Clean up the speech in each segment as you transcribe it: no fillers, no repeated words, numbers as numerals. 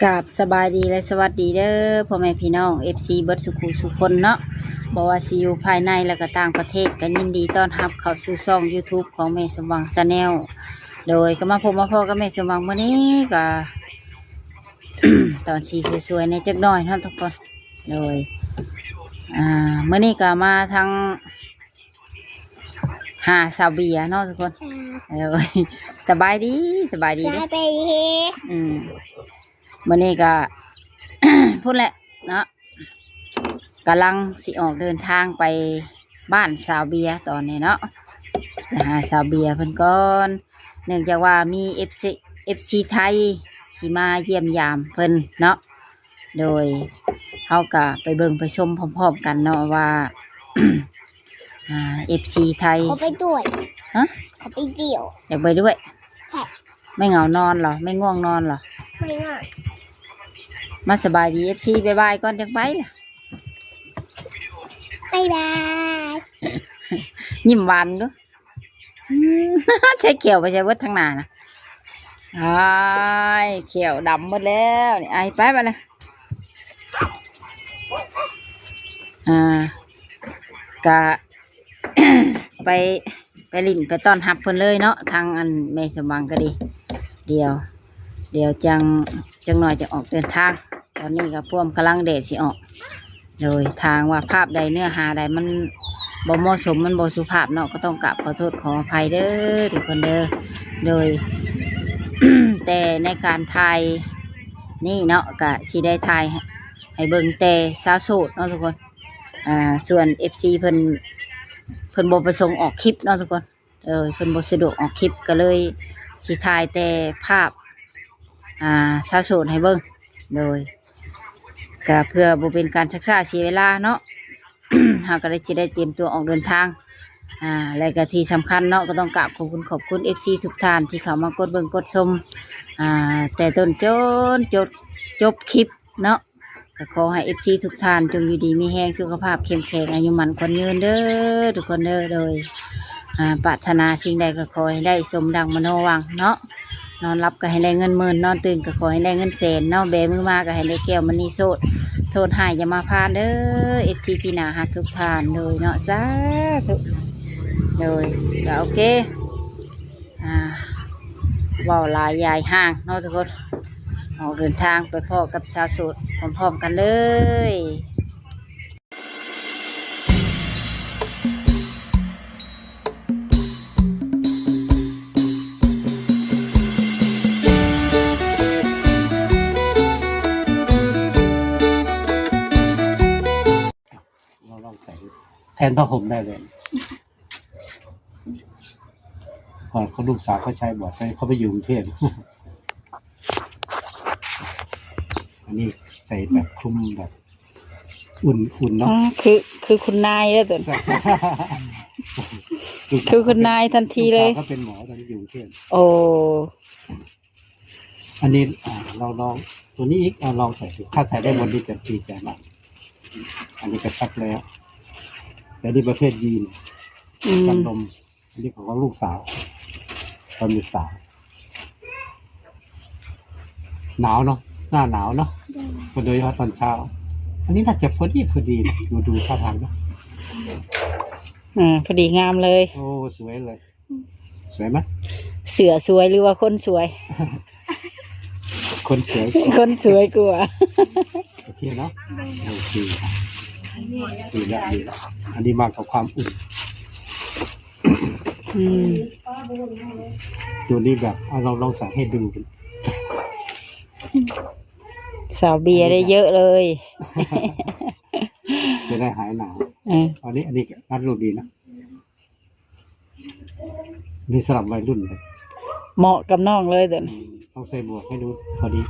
กับสบายดีและสวัสดีเด้อพ่อแม่พี่น้อง FC เบิร์ดสุขุสุคนเนาะบอกว่าซีอยู่ภายในและก็ต่างประเทศก็ยินดีต้อนรับเข้าสู่ช่อง YouTube ของแม่สมหวังชาแนลโดยก็มาพบมาพ่อกับแม่สมหวังวันนี้ก็ ตอนสีสวยๆในจักหน่อยเนาะทุกคนโดยเมื่อนี้ก็มาทางหาซาเบียเนาะทุกคนโดยสบายดีเด้อเมื่อนี้ก็ พูดแหละเนาะกำลังสิออกเดินทางไปบ้านสาวเบียตอนนี้เนาะสาวเบียเพิ่นก่อนเนื่องจากว่ามีFC ไทยที่มาเยี่ยมยามเพิ่นเนาะโดยเขาก็ไปเบิ่งไปชมพร้อมๆกันเนาะว่า FC ไทยเขาไปด้วยฮะเขาไปเดี่ยวอยากไปด้วยใช่ไม่เหงานอนเหรอไม่ง่วงนอนเหรอไม่ง่ายมาสบายดี FC บ๊ายบายก่อนจังไปล่ะบ๊ายบาย ยิ้มหวานด้วย ใช้เขียวไปใช้วัดทางหน้านะเขียวดำหมดแล้วนี่ไอ้ไปไปเลยกะ ไปลิ่นไปต้อนรับเพิ่นเลยเนาะทางอันแม่สมหวังก็ดีเดี๋ยวจังหน่อยจะออกเดินทางตอนนี้ก็พ่วมกำลังเดชสิออกโดยทางว่าภาพใดเนื้อหาใดมันบ่เหมาะสมมันบ่สุภาพเนาะก็ต้องกราบขอโทษขออภัยเด้อทุกคนเด้อโดย แต่ในการถ่ายนี่เนาะก็สิได้ถ่ายให้เบิ่งแต่สาวโสดเนาะทุกคนส่วน FC เพิ่นบ่ประสงค์ออกคลิปเนาะทุกคนเพิ่นบ่สะดวกออกคลิปก็เลยสิถ่ายแต่ภาพสาวโสดให้เบิ่งโดยก็เพื่อบ่เป็นการชักช้าเสียเวลาเนาะ เฮาก็ได้สิได้เตรียมตัวออกเดินทางและก็ที่สำคัญเนาะก็ต้องกราบขอบคุณ FC ทุกท่านที่เข้ามากดเบิ่งกดชมแต่ต้นจบคลิปเนาะก็ขอให้ FC ทุกท่านจงอยู่ดีมีแรงสุขภาพเข้มแข็งอายุมั่นขวัญยืนเด้อทุกคนเด้อโดยปรารถนาสิ่งใดก็ขอให้ได้สมดังมโนหวังเนาะนอนรับก็ให้ได้เงินหมื่นนอนตื่นก็ขอให้ได้เงินแสนเนาะแบมือมาก็ให้ได้แก้วมณีโสดโทษหายอย่ามาพานเด้อ FC ที่น่ารักทุกท่านโดยเนาะสาธุโดยก็โอเคว่าวลายยายห่างเนาะทุกคนออกเดินทางไปพ่อกับชาวโสดพร้อมๆกันเลยเราลองใส่แทนผ้าห่มได้เลยก่อนเขาลูกสาวเขาใช้บ่อยใช้เขาไปอยู่กรุงเทพ อันนี้ใส่แบบคลุมแบบอุ่นเนาะคือคุณนายแล้วตัว คือคุณนายทันทีเลยเขาเป็นหมอตอนนี้อยู่กรุงเทพโอ้อันนี้เราลองตัวนี้อีกลองใส่ดูถ้าใส่ได้หมดนี่จะดีใจมากอันนี้กระชับแล้วแต่นี่ประเภทยีนกันลมอันนี้ของลูกสาวตอนมีสาวหนาวเนาะหน้าหนาวเนาะโดยเฉพาะตอนเช้าอันนี้น่าจะพอดีดูท่าทางเนาะพอดีงามเลยโอ้สวยเลยสวยไหมเสือสวยหรือว่าคนสวย คนสวยกว่าโอเคเนาะโอเคดีแล้วอันนี้มากับความอุ่นตัวนี้แบบเราลองใส่ให้ดูสาวเบียร์ได้เยอะเลยจะได้หายหนาวอันนี้รัดรูปดีนะนี่สำหรับวัยรุ่นเลยเหมาะกับน้องเลยแต่ต้องใส่บวกให้ดูพอดี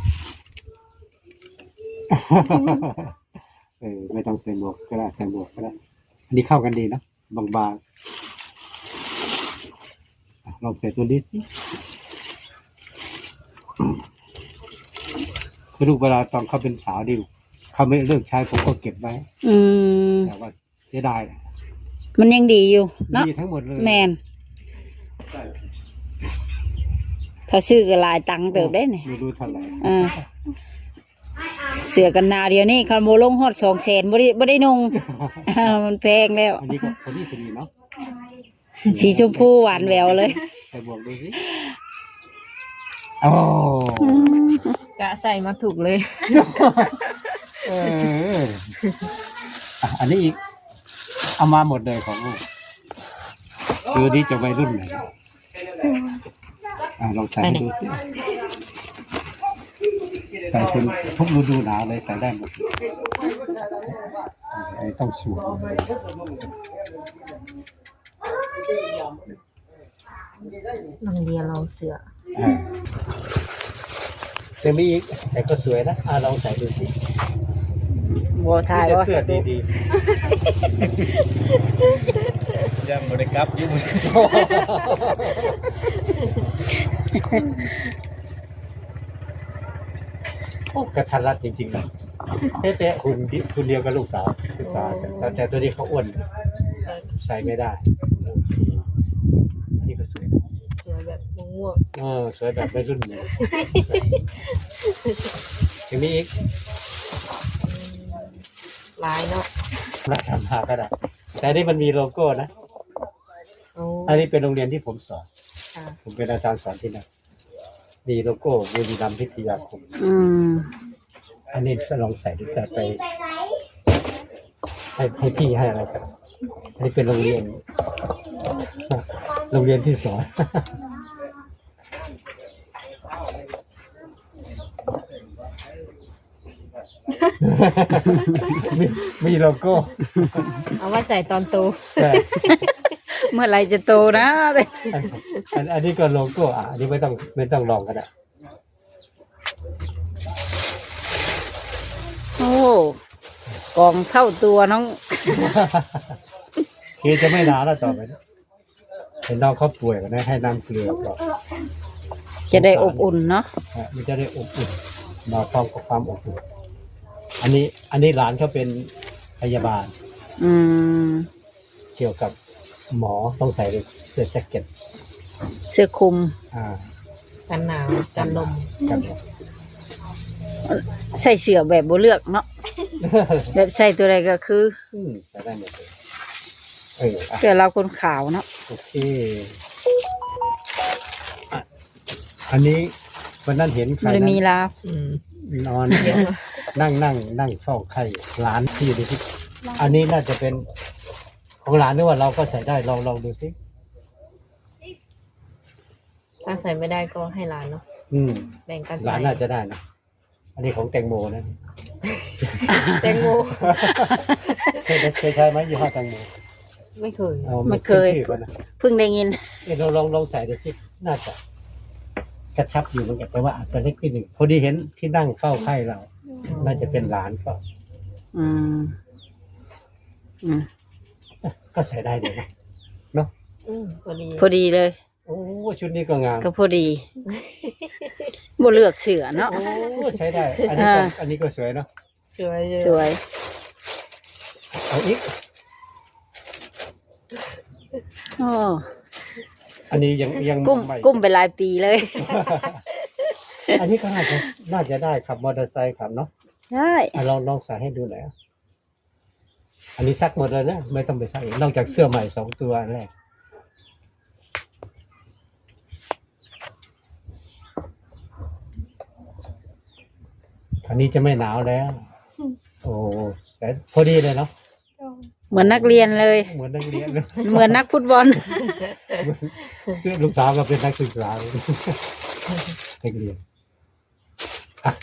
ไม่ต้องใส่บวกก็ได้ใส่บวกก็ได้อันนี้เข้ากันดีนะบางๆลองใส่ตัวนี้สิคือลูกเวลาตอนเขาเป็นสาวดิวเขาไม่เลิกใช้ผมก็เก็บไว้แต่ว่าเสียดายมันยังดีอยู่เนาะดีทั้งหมดเลยแมน ถ้าซื้อก็หลายตังค์เติบได้เนี่ยไม่รู้เท่าไหร่ เสื้อกันหนาวเดี๋ยวนี้คันโมลงฮอด200,000บ่ได้นุ่ง มันแพงแล้ว อันนี้ก็พอดีเนาะ สีชมพูหวานแหววเลย ใส่บวกดูสิโอ้ กะใส่มาถูกเลย เอออันนี้อีกเอามาหมดเลยของลูกคือนี่จะวัยรุ่นไหนลองใส่ให้ดูสิใส่เป็นทุกฤดูหนาวเลยใส่ได้หมดต้องสวม ลองเรียนลองเสือ จะมีอีกแต่ก็สวยนะลองใส่ดูสิ บัวทายว่า เสื้อดีๆยังบริกรับยุ่งโอ้กระทันรัดจริงๆนะเป๊ะๆคุณเดียวกับลูกสาวแต่ตัวนี้เขาอ้วนใส่ไม่ได้อันนี้ก็สวย เสือแบบม่วง สวยแบบไม่รุ่นเลยทีนี้อีก ๆลายเนาะ นักทำหาก็ได้แต่นี่มันมีโลโก้นะ โอ้ อันนี้เป็นโรงเรียนที่ผมสอน ค่ะ ผมเป็นอาจารย์สอนที่นั่นมีโลโก้บุรีรัมย์พิทยาคม อันนี้ลองใส่ดูแต่ไปให้พี่ให้อะไรกันอันนี้เป็นโรงเรียนที่สอน มีโลโก้ เอาไว้ใส่ตอนโต แต่ เมื่อไหรจะโตนะ อันนี้ก็โลโก้อันนี้ไม่ต้องลองก็ได้ โอ้กองเท่าตัวน้อง คือจะไม่หนาวแล้วต่อไปนะเห็นน้องเขาป่วยกันนะให้น้ำเกลือก่อน จะได้อบอุ่นเนาะ มันจะได้อบอุ่นนอนพร้อมกับความอบอุ่นอันนี้หลานเขาเป็นพยาบาล อืม เกี่ยวกับหมอต้องใส่เสื้อแจ็คเก็ต เสื้อคลุม กันหนาวกันลม กัน ใส่เสื้อแบบบ่เลือกเนาะ แบบใส่ตัวใดก็คือ ใส่ได้หมดเลยอ่ะ เสื้อเราคนขาวเนาะ โอเคอ่ะอันนี้วันนั้นเห็นใคร มันมีลาว นอนนั่งเฝ้าไข่หลานที่อยู่ในที่อันนี้น่าจะเป็นของหลานด้วยว่าเราก็ใส่ได้ลองดูสิ ถ้าใส่ไม่ได้ก็ให้ร้านเนาะ แบ่งกัน หลานน่าจะได้นะอันนี้ของแตงโมนะ แตงโม เคยใช้ไหมยี่ห้อแตงโม ไม่เคย ไม่เคย ชื่อก่อนนะ เพิ่งได้ยิน เราลองใส่ดูสิน่าจะกระชับอยู่เหมือนกันแต่ว่าอาจจะเล็กนิดหนึ่งพอดีเห็นที่นั่งเฝ้าไข้เรา น่าจะเป็นหลานก็ อืม ก็ใส่ได้เลยนะเนาะ พอดี พอดีเลย โอ้ชุดนี้ก็งาม ก็พอดีบ่เลือกเสื้อเนาะ โอ้ใช้ได้ อันนี้ก็สวยเนาะ สวย สวย เอาอีก โอ้ อันนี้ยัง กุ้มไปหลายปีเลย อันนี้ก็น่าจะได้ขับมอเตอร์ไซค์ขับเนาะ ได้ ลองใส่ให้ดูหน่อยอันนี้ซักหมดเลยนะไม่ต้องไปซักอีกนอกจากเสื้อใหม่2 ตัวอันแรกอันนี้จะไม่หนาวแล้ว โอ้แต่พอดีเลยเนาะ เหมือนนักเรียนเลย เหมือนนักเรียนเลย เหมือนนักฟุตบอล เสื้อลูกสาวก็เป็นนักศึกษาเลยนักเรียน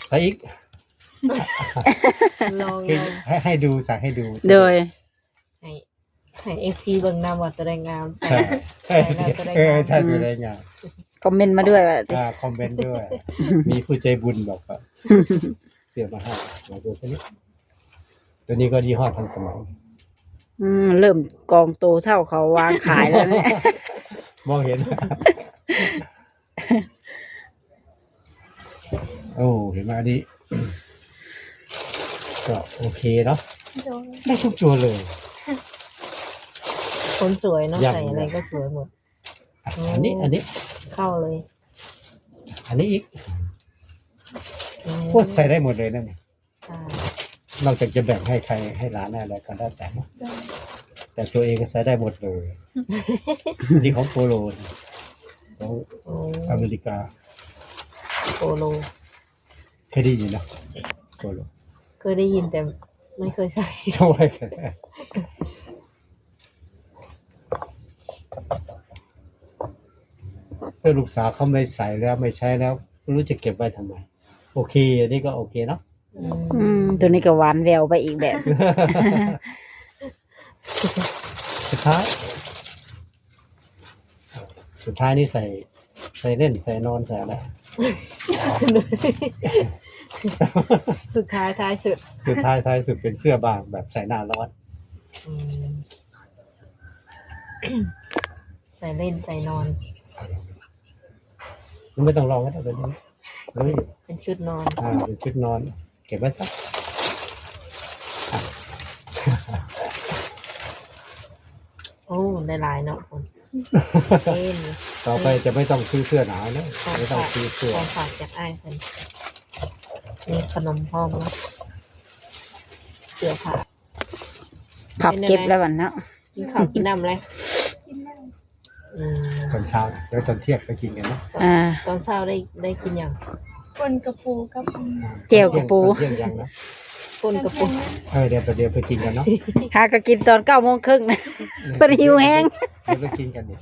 ใส่อีก ลอง ให้ดูใส่ให้ดู โดย ให้เอฟซีเบิ่งนำว่าจะได้งามใส่ ใช่ใช่ตัวได้งาน คอมเมนต์มาด้วยว่า คอมเมนต์ด้วย มีผู้ใจบุญบอกว่าเสื้อมาให้มาดูตัวนี้ก็ยี่ห้อทันสมัย เริ่มกองโตเท่าเขาวางขายแล้วเนี่ย มองเห็น โอ้เห็นไหมอันนี้ ก็โอเคเนาะได้ทุกตัวเลย คนสวยเนาะ ยัง ใส่อะไรก็สวยหมด อันนี้ เข้าเลย อันนี้อีกพวกใส่ได้หมดเลยนั่นนี่ ใช่ นอกจากจะแบ่งให้ใครให้หลานอะไรก็ได้แต่นะแต่ตัวเองก็ใช้ได้หมดเลยนี่ของโปโลของ โอ้ อเมริกา โปโล เคยได้ยินนะโปโล เคยได้ยินแต่ไม่เคยใส่ ทำไมเสื้อลูกสาวเขาไม่ใส่แล้วไม่ใช้แล้วไม่รู้จะเก็บไว้ทำไมโอเคอันนี้ก็โอเคเนาะ ตัวนี้ก็หวานแววไปอีกแบบ สุดท้ายนี่ใส่เล่นใส่นอนใส่อะไร สุดท้ายท้ายสุด สุดท้ายสุดเป็นเสื้อบางแบบใส่หน้าร้อน อืม ใส่เล่นใส่นอน ไม่ต้องลองก็ได้เป็นนี้เฮ้ย เป็นชุดนอน เป็นชุดนอน เก็บไว้สัก โอ้ได้หลายเนาะคนเล่น ต่อไปจะไม่ต้องซื้อเสื้อหนาวนะไม่ต้องซื้อเสื้อ ของฝากจากอ้ายคนมีขนมพร้อมเนาะเสื้อผ้า พับเก็บแล้ววันเนาะ กินข้าวกินน้ำอะไรอืม ตอนเช้าแล้วตอนเที่ยงไปกินกันนะ ตอนเช้าได้กินอย่าง คนกระปูกับ เจียวกับปู เที่ยงยังนะ ก้นกระปุก เดี๋ยวไปกินกันเนาะ หาก็กินตอน9:30นะเป็นหิวแห้ง เดี๋ยวไปกินกันดิ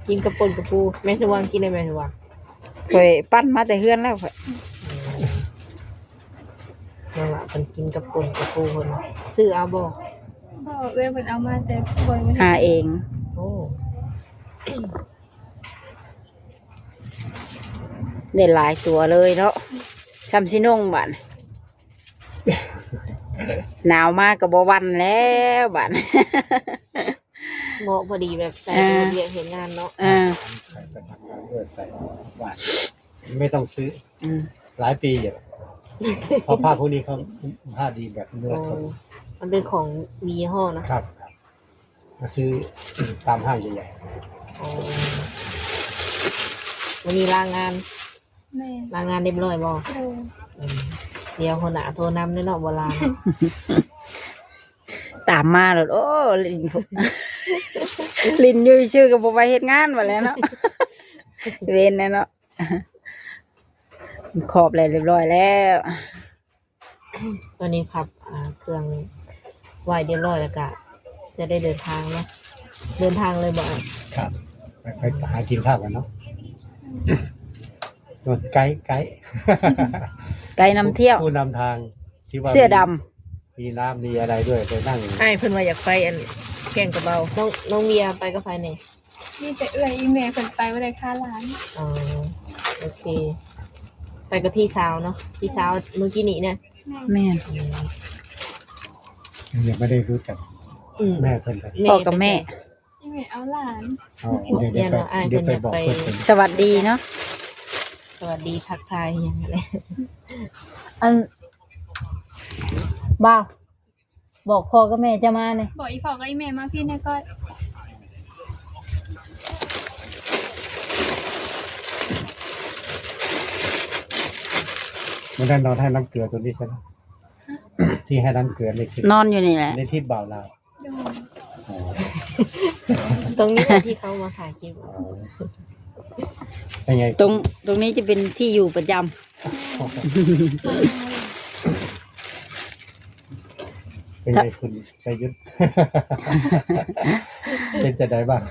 กินกระปุกกระปูแม่สว่างกินได้แม่สว่าง ข่อยปั้นมาแต่เฮือนแล้วข่อย นั่นแหละเป็นกินกระปุกกระปูคนซื้อเอาบ่ พ่อเว้ยเพิ่นเอามาแต่บน หาเอง โอ้ ได้หลายตัวเลยเนาะซ้ำสินุ่งบัดหนาวมากก็บ่หวันแล้วบัด เหมาะพอดีแบบใส่เรียนเห็นงานเนาะ อ่า ใส่ไปทำงานด้วยใส่หวานไม่ต้องซื้อ อืม หลายปีอยู่เพราะผ้าพวกนี้เขาผ้าดีแบบเนื้อ โอ้ สด มันเป็นของมียี่ห้อนะครับ มาซื้อตามห้างใหญ่ โอ้วันนี้ลางาน แม่ ลางานเรียบร้อยบ่ โดน อืมเดี๋ยวคนหนาโทรนำด้วยเนาะโบราณ ตามมาแล้วโอ้ลิน ลินอยู่ชื่อก็บ่ไปเฮ็ดงานว่าแล้วเนาะ เว้นแน่เนาะขอบแล้วเรียบร้อยแล้ว ตอนนี้พับเครื่องไหวเรียบร้อยแล้วก็จะได้เดินทางเนาะเดินทางเลยบ่อ่ะ ๆครับไปหากินข้าวกันเนาะรถไกด์ ไกลนำเที่ยว ผู้นำทางที่ว่า เสื้อดำ มีน้ำมีอะไรด้วยไปนั่ง ไอ้เพิ่นว่าอยากไปอันแข่งกับเบาน้องเมียไปก็ไปเนี่ย นี่แต่เอื้อยอีเมลเพิ่นไปบ่ได้ค่าร้าน อ๋อโอเค ไปกับพี่สาวเนาะพี่สาวเมื่อกี้นี้เนี่ย แม่น ยังไม่ได้รู้จัก อืม แม่เพิ่นเลย พ่อกับแม่ อีเมลเอาหลาน เดี๋ยวไปบอกเพิ่น สวัสดีเนาะ สวัสดีทักทายอย่างไร อันบ่าวบอกพ่อกับแม่จะมาเนี่ย บอกอีพ่อกับอีเมลมาพี่เนี่ยก็ มันได้นอนให้น้ำเกลือตัวนี้ใช่ไหมที่ให้น้ำเกลือในคลิป นอนอยู่นี่แหละ ในที่บ่าวลาว โดน อ๋อ ตรงนี้แหละที่เขามาถ่ายคลิป เป็นไง ตรงนี้จะเป็นที่อยู่ประจำ เป็นไงคุณชัยยุทธ เป็นจะได้บ้าง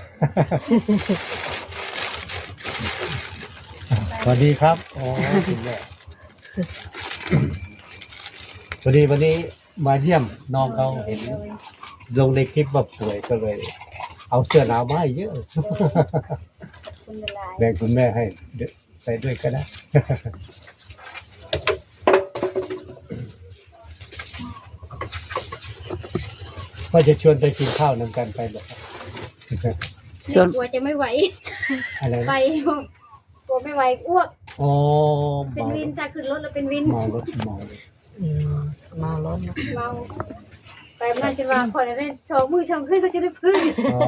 สวัสดีครับอ๋อคุณแม่วันนี้มาเยี่ยมน้องเขาเห็นลงในคลิปแบบป่วยก็เลย เอาเสื้อหนาวมาให้เยอะ คุณเวลา แบ่งคุณแม่ให้ใส่ด้วยก็ได้ ว่าจะชวนไปกินข้าวนำกันไปบอก ส่วน กลัวจะไม่ไหว อะไร ไป นะ กลัวไม่ไหวอ้วก อ๋อ เป็นวินถ้าขึ้นรถแล้วเป็นวิน เมารถเมา อืมเมารถเนาะ เมาไปมาจะวางคนได้โชว์มือชมขึ้นก็จะได้พื้น อ๋อ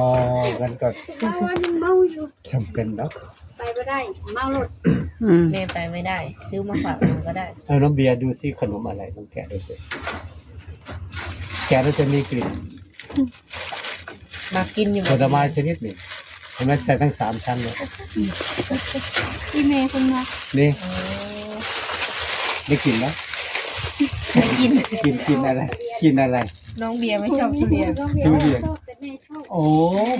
กันก็ เมาวันยังเมาอยู่ จำเป็นเนาะ ไปไม่ได้ เมารถ อืม แม่ไปไม่ได้ ซื้อมาฝากมันก็ได้ เอาน้องเบียร์ดูซิขนมอะไรน้องแกะดูสิ ก่แล้วจะมีกลิ่น มากินอยู่ ผลไม้ชนิดหนึ่งเห็นไหมใส่ทั้ง3 ชั้นเลย อีเมย์คุณมา นี่ โอ้ ได้กลิ่นไหม กิน กินอะไรกินอะไร น้องเบียร์ไม่ชอบทุเรียน ทุเรียน ชอบแต่แม่ชอบ โอ้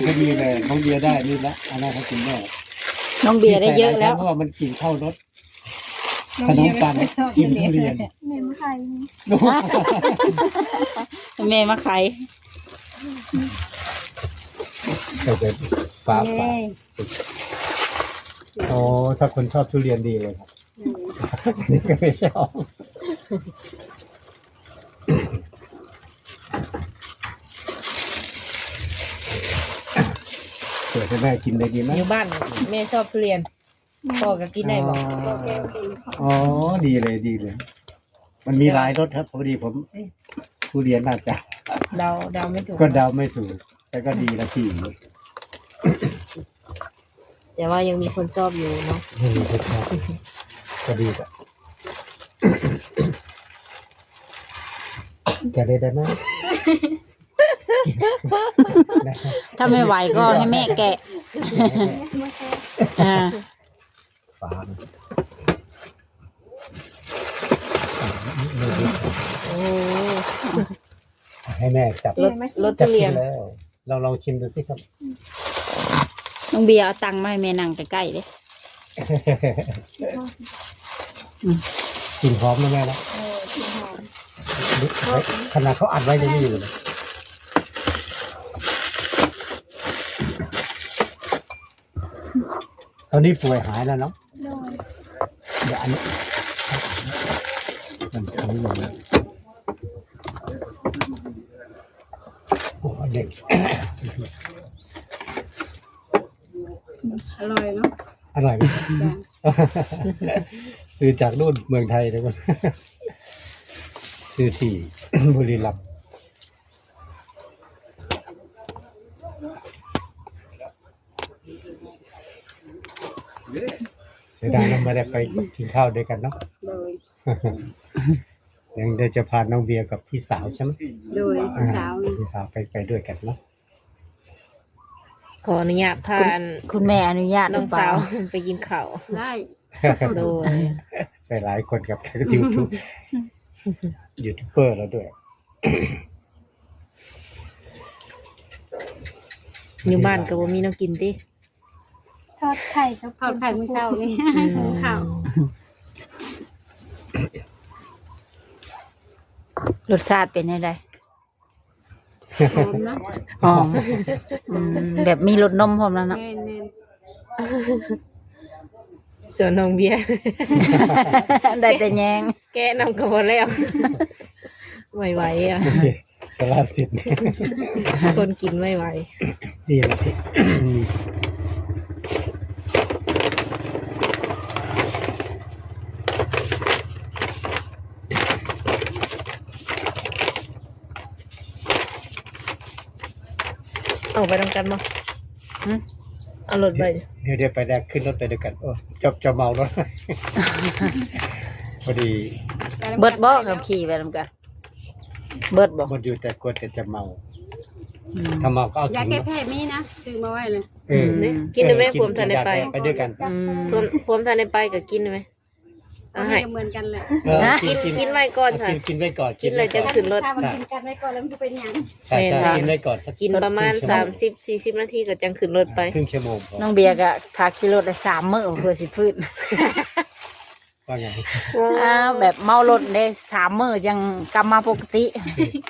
พอดีเลยน้องเบียร์ได้นี่ละอันนั้นเขากินแน่ น้องเบียร์ได้เยอะแล้ว เพราะว่ามันกินเข้ารสขนมปังกินทุเรียน แม่ไม่ใคร แม่มาขาย แต่เป็นฟ้าโอ้ถ้าคนชอบทุเรียนดีเลยครับนี่ก็ไม่ชอบเปิดให้แม่กินได้ดีไหม อยู่บ้านแม่ชอบทุเรียนพ่อก็กินได้บอก อ๋อดีเลยดีเลย มันมีหลายรสครับพอดีผมทุเรียนน่าจะ เดาไม่ถูก ก็เดาไม่ถูกแต่ก็ดีละพี่ แต่ว่ายังมีคนชอบอยู่เนาะ ไม่มีรสชาติก็ดีอ่ะแกได้ไหม ถ้าไม่ไหวก็ให้แม่แกะอ่า ฟ้า โอ้ ให้แม่จับ รสทุเรียน แล้วเราลองชิมดูสิครับ น้องเบียร์เอาตังค์มาให้แม่นั่งใกล้ๆเลย กลิ่นหอมนะแม่นะขนาดเขาอัดไว้ในนี้อยู่เลยตอนนี้ป่วยหายแล้วเนาะเดี๋ยวอันนี้มันทำอย่างนี้โอ้เด็ก อร่อยเนาะ อร่อยไหมซื้อจากนู่นเมืองไทยเลยมันซื้อที่ บุรีรัมย์เสียดายเราไม่ได้ไปกินข้าวด้วยกันเนาะ โดย ยังเดี๋ยวจะพาน้องเบียร์กับพี่สาวใช่ไหม โดยพี่สาว พี่สาวไปด้วยกันเนาะ ขออนุญาตพา คุณแม่อนุญาตห น้ รือ อง เปล่า สาวไปกินข้าว ได้ โดย ไปหลายคนกับยูทูบเบอร์แล้วด้วย อยู่บ้านก็บ่มีน้ำกินติ ทอดไข่ทอดไข่มื้อเช้านี่ข้าว รสชาติเป็นยังไง หอมนะ หอมแบบมีรสนมพร้อมแล้วเนาะ แม่น ส่วนน้องเบียร์ ได้แต่แยง แกะนำก็บ่แล้วไม่ไหวอ่ะ ตลาดสิทธิ์ คนกินไม่ไหว นี่แหละที่ เอาไปทำกันบ่ หึ เอารถไป เดี๋ยวไปแดกขึ้นรถไปด้วยกันโอ้จะเมารถ พอดี ๆ เบิดบ่กับขี่ไปนำกันเบิดบ่ หมดอยู่แต่กลัวแต่จะเมา อืม ถ้าเมาก็เอา ยา ทิ้ง แก้ เนอะ แพ้มีนะซื้อมาไว้เลย เออ กินได้ไหมผมทันได้ไป ไปด้วยกัน อืม ผมทันได้ไปก็กินได้ไหม อัน เอาให้ นี้ก็เหมือนกันแหละ เออ กินไว้ก่อนค่ะ กินไว้ก่อน กินเลยจะขึ้นรถ ถ้ามันกินกันไว้ก่อนแล้วมันจะเป็นหยัง ใช่ใช่ แม่น กินไว้ก่อนสั กินประมาณ30-40 นาทีก็จังขึ้นรถไป ครึ่งชั่วโมงพอ น้องเบียร์ก็ทาขี่รถได้3 มื้อเพื่อสิฟื้น ว่าไง อ้าวแบบเมารถได้3 มื้อยังกลับมาปกติ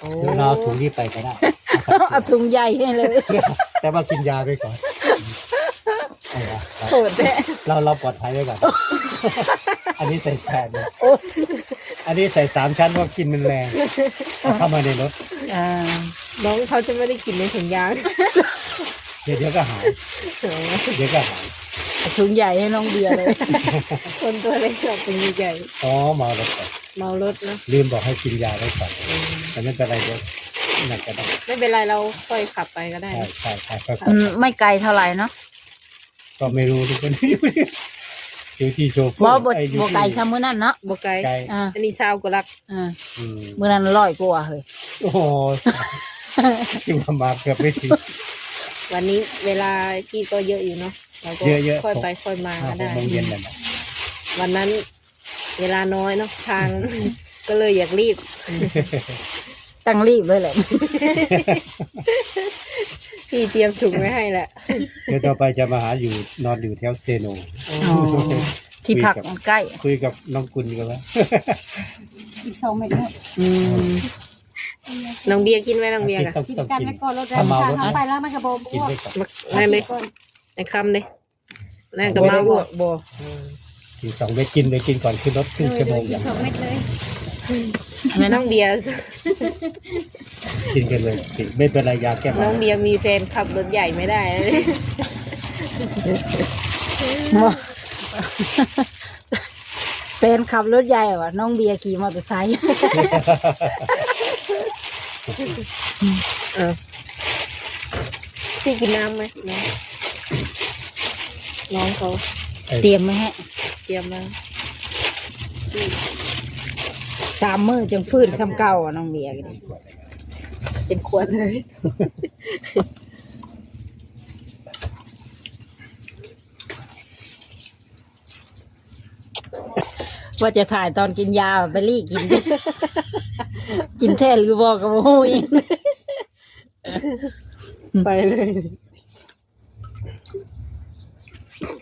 โอ้ เราเอาถุงนี้ไปก็ได้ เอาถุงใหญ่ให้เลย แต่ว่ากินยาไปก่อนเอาละ โหดแท้ เราปลอดภัยไว้ก่อน อันนี้ใส่แผ่นนะอันนี้ใส่3 ชั้นว่ากินมันแรงเอาเข้ามาในรถ อ่า น้องเขาจะไม่ได้กินในถุงยาง เดี๋ยวก็หายเดี๋ยวก็หาย ถุงใหญ่ให้น้องเบียร์เลย คนตัวเล็กชอบเป็นใหญ่ อ๋อเมารถก่อน เมารถนะ ลืมบอกให้กินยาไว้ก่อนแต่ไม่เป็นไรเดี๋ยวนั่นก็ได้ ไม่เป็นไรเราค่อยขับไปก็ได้ ใช่ก็ ไม่ไกลเท่าไหร่เนาะ ก็ไม่รู้ทุกคน ที อยู่ที่โชเฟอ บ่ ร์ บ่ อยู่ บ่ ที่ ไกลซะมื้อนั้นเนาะ บ่ไกล ไกล อ่า อันนี้20กว่าลัก อ่า อืม มื้อนั้น100กว่าเฮ้ย โอ้โหที่มาเกือบไม่ถึง วันนี้เวลาที่ก็เยอะอยู่เนาะเราก็ เยอะๆ ค่อยไปค่อยมา ห้า ก็ หก ได้ โมงเย็นนั่นแหละ วันนั้นเวลาน้อยเนาะทาง ก็เลยอยากรีบ ตั้งรีบเลยแหละ พี่เตรียมถุงไว้ให้แหละ เดี๋ยวต่อไปจะมาหาอยู่นอนอยู่แถวเซโน อ๋อที่พักมันใกล้ คุยกับน้องกุลกันว่า อีก2เม็ดเนาะ อืม น้องเบียร์กินไหมน้องเบียร์กะ กินกันไว้ก่อนรถเดินทางเข้าไปแล้วมันก็บ่ กิน อ้วก ไปก่อน นั่นเลยในคำเลยนั่นก็มาอ้วก บ่ กิน2 เม็ดกินเลยกินก่อนขึ้นรถครึ่งชั่วโมง กิ อน ย่าง 2เม็ดเลย แม่น้องเบียร์ กินกันเลยกินไม่เป็นไรยาแก้ห น้ วั อง ด เบียร์มีแฟนขับรถใหญ่ไม่ได้เลย บ่เป็นขับรถใหญ่ว่ะน้องเบียร์ขี่มอเตอร์ไซค์ พี่กินน้ำไหมน้องเขา เตรียมไว้ให้ เตรียมมา 3 มื้อจังฟื้นซ้ำเก่าอ่ะน้องเบียร์ก็ดิ เป็นขวดเลย ว่าจะถ่ายตอนกินยาไปรี่กิน กินแท้หรือบอกกับโอ้ย ไปเลย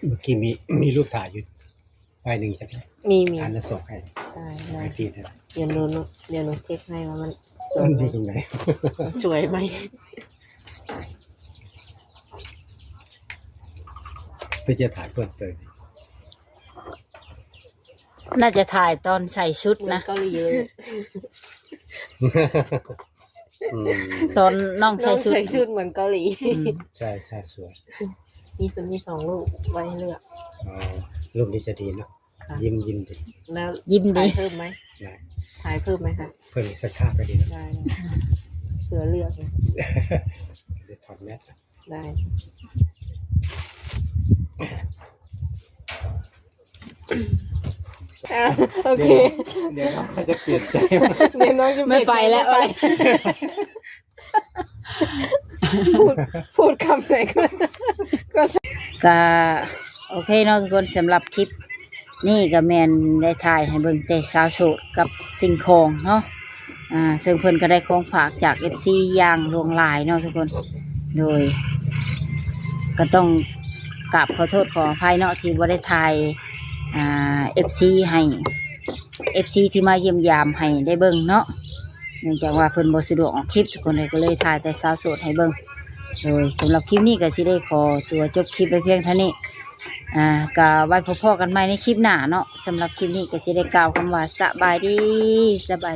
เมื่อกี้มีรูปถ่ายอยู่ใบหนึ่งใช่ไหม มี อ่านแล้วส่งให้ ได้ได้ ให้พี่นะ เดี๋ยวหนูเช็คให้ว่ามันสวย มัน ไห อ ม ยู่ตรงไหน สวยไหม เพื่อจะถ่ายเพิ่มเติม น่าจะถ่ายตอนใส่ชุด เหมือน นะ เกาหลีเลย อืม ตอนน้อง น้ ใส่ อง ชุด ใส่ชุดเหมือนเกาหลี อืม ใช่ใช่สวย มี2 ลูกไว้ให้เลือก อ๋อรูปนี้จะดีเนาะ ค่ะ ยิ้มดี แล้ว ยิ้มดี ถ่ายเพิ่มไหม ได้ ถ่ายเพิ่มไหมคะ เพิ่มอีกสักค่าก็ดีนะ ได้เผื่อเลือกนะ เดี๋ยวถอดแมส ได้ อ่ะโอเค เดี๋ยวน้องเขาจะเปลี่ยนใจ เดี๋ยวน้องจะ ไม่ไปแล้ว พูดคำไหนก็ ก็โอเคเนาะทุกคนสำหรับคลิป นี่ก็แมนได้ถ่ายให้เบิ่งแต่สาวโสดกับสิ่งของเนาะซึ่งเพิ่นก็ได้ของฝากจาก FC อย่างหลวงหลายเนาะทุกคน โดย ก็ต้องกราบขอโทษขออภัยเนาะที่บ่ได้ถ่ายFC ให้ FC ที่มาเยี่ยมยามให้ได้เบิ่งเนาะเนื่องจากว่าเพิ่นบ่สะดวกออกคลิปทุกคนเลยก็เลยถ่ายแต่สาวโสดให้เบิ่งโดยสำหรับคลิปนี้ก็สิได้ขอตัวจบคลิปไปเพียงเท่านี้ก็ไว้พบกันใหม่ในคลิปหน้าเนาะสำหรับคลิปนี้ก็สิได้กล่าวคำว่าสบายดีบ๊ายบาย